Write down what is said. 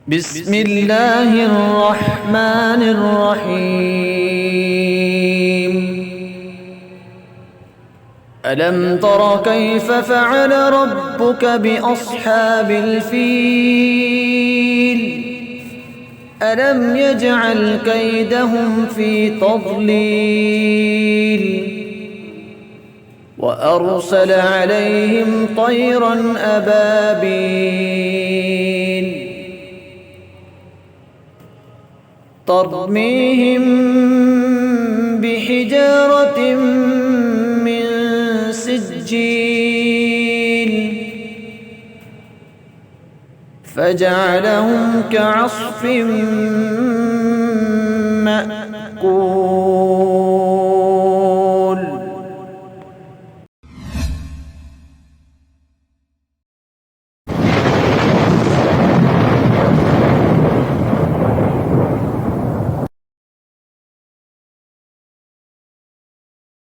بسم الله الرحمن الرحيم. ألم تر كيف فعل ربك بأصحاب الفيل؟ ألم يجعل كيدهم في تضليل وأرسل عليهم طيرا أبابيل ترميهم بحجارة من سجيل فجعلهم كعصف مأكول.